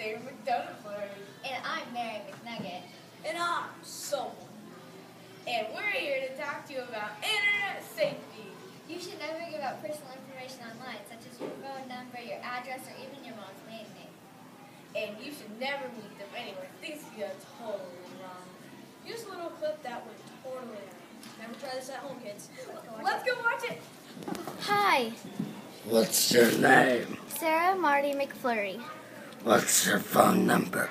Dave McDonough Flurry. And I'm Mary McNugget. And I'm Soul. And we're here to talk to you about internet safety. You should never give out personal information online, such as your phone number, your address, or even your mom's maiden name. And you should never meet them anywhere. Things can go totally wrong. Here's a little clip that went totally wrong. Never try this at home, kids. Let's go watch it. Hi, What's your name? Sarah Marty McFlurry. What's your phone number?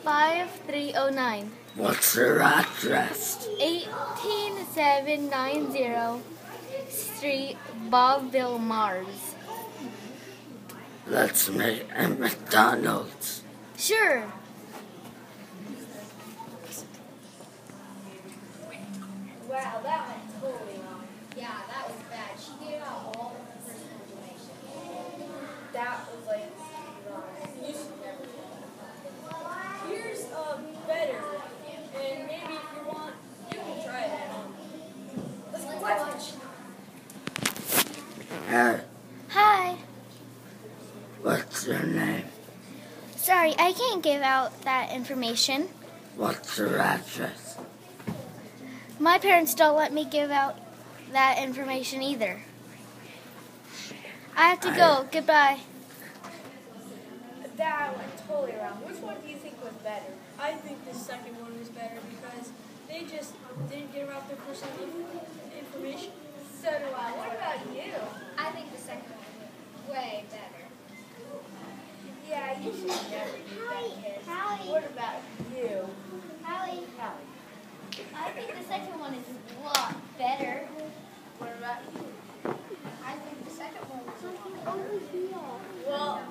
867-5309. What's your address? 18790 Street, Bobville, Mars. Let's meet at McDonald's. Sure. Wow, that went totally wrong. Yeah, that was bad. She gave out all the personal information. That was like wrong. You should never do that. Here's better. And maybe if you want, you can try it at home. Let's watch. Hi. What's your name? Sorry, I can't give out that information. What's your address? My parents don't let me give out that information either. I have to go. Goodbye. That went totally wrong. Which one do you think was better? I think the second one was better because they just didn't give out their personal information. So do I. What about you? I think the second one was way better. Yeah, you should never do that, kid. Hallie. What about you? Hallie. Hallie. I think the second one is a lot better. What about you? I think the second one was a lot better. Well,